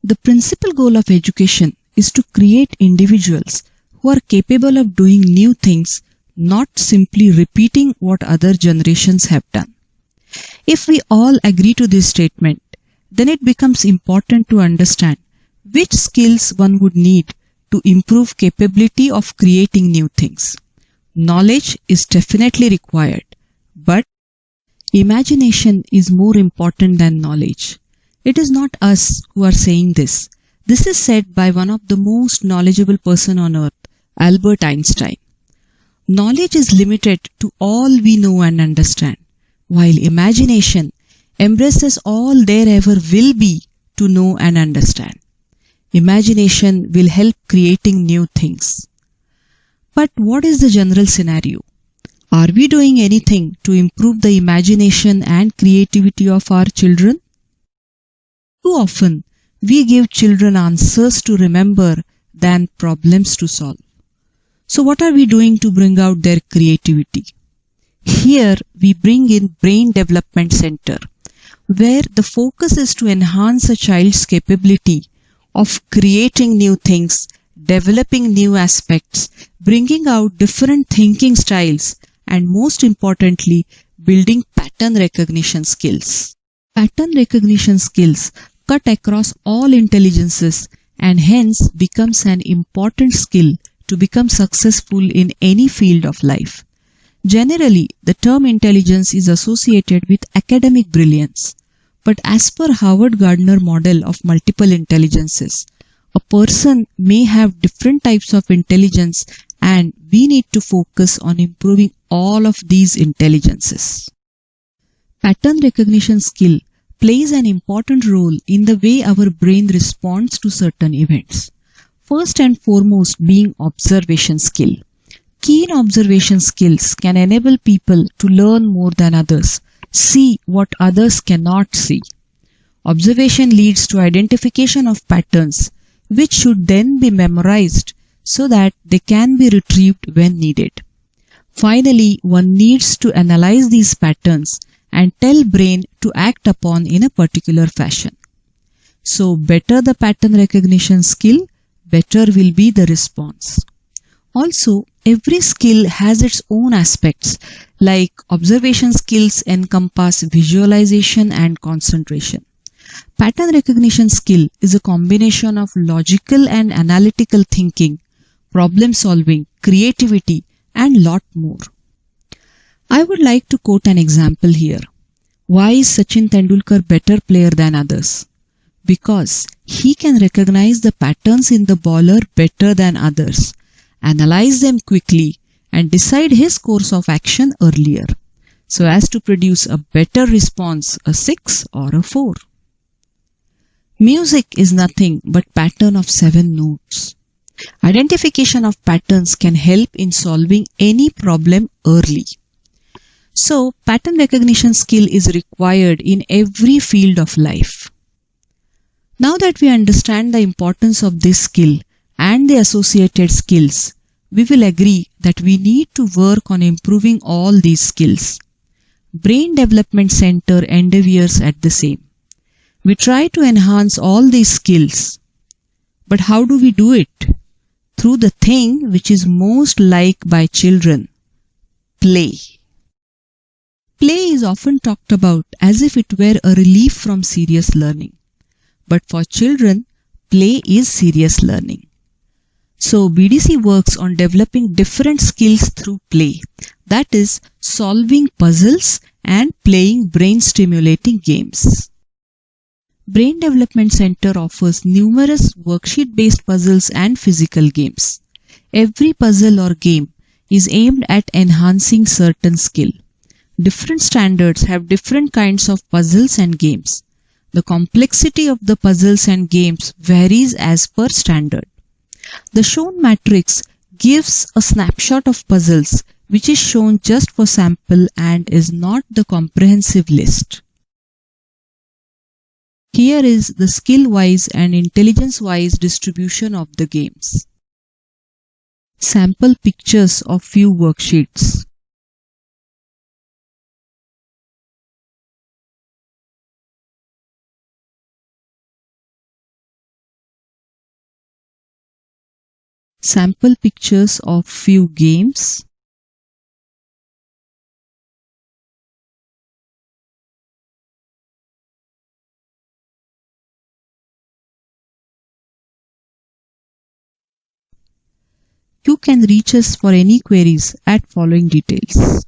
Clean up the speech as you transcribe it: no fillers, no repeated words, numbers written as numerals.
The principal goal of education is to create individuals who are capable of doing new things, not simply repeating what other generations have done. If we all agree to this statement, then it becomes important to understand which skills one would need to improve capability of creating new things. Knowledge is definitely required, but imagination is more important than knowledge. It is not us who are saying this. This is said by one of the most knowledgeable person on earth, Albert Einstein. Knowledge is limited to all we know and understand, while imagination embraces all there ever will be to know and understand. Imagination will help creating new things. But what is the general scenario? Are we doing anything to improve the imagination and creativity of our children? Too often, we give children answers to remember than problems to solve. So what are we doing to bring out their creativity? Here we bring in Brain Development Center, where the focus is to enhance a child's capability of creating new things, developing new aspects, bringing out different thinking styles, and most importantly, building pattern recognition skills. Pattern recognition skills cut across all intelligences and hence becomes an important skill to become successful in any field of life. Generally, the term intelligence is associated with academic brilliance. But as per Howard Gardner model of multiple intelligences, a person may have different types of intelligence and we need to focus on improving all of these intelligences. Pattern recognition skill plays an important role in the way our brain responds to certain events. First and foremost being observation skill. Keen observation skills can enable people to learn more than others, see what others cannot see. Observation leads to identification of patterns, which should then be memorized so that they can be retrieved when needed. Finally, one needs to analyze these patterns and tell brain to act upon in a particular fashion. So, better the pattern recognition skill, better will be the response. Also, every skill has its own aspects, like observation skills encompass visualization and concentration. Pattern recognition skill is a combination of logical and analytical thinking, problem solving, creativity, and lot more. I would like to quote an example here. Why is Sachin Tendulkar better player than others? Because he can recognize the patterns in the bowler better than others, analyze them quickly, and decide his course of action earlier, so as to produce a better response, a 6 or a 4. Music is nothing but pattern of 7 notes. Identification of patterns can help in solving any problem early. So, pattern recognition skill is required in every field of life. Now that we understand the importance of this skill and the associated skills, we will agree that we need to work on improving all these skills. Brain Development Center endeavors at the same. We try to enhance all these skills. But how do we do it? Through the thing which is most liked by children, play. Play is often talked about as if it were a relief from serious learning. But for children, play is serious learning. So BDC works on developing different skills through play, that is, solving puzzles and playing brain-stimulating games. Brain Development Center offers numerous worksheet-based puzzles and physical games. Every puzzle or game is aimed at enhancing certain skill. Different standards have different kinds of puzzles and games. The complexity of the puzzles and games varies as per standard. The shown matrix gives a snapshot of puzzles which is shown just for sample and is not the comprehensive list. Here is the skill-wise and intelligence-wise distribution of the games. Sample pictures of few worksheets. sample pictures of few games. You can reach us for any queries at following details.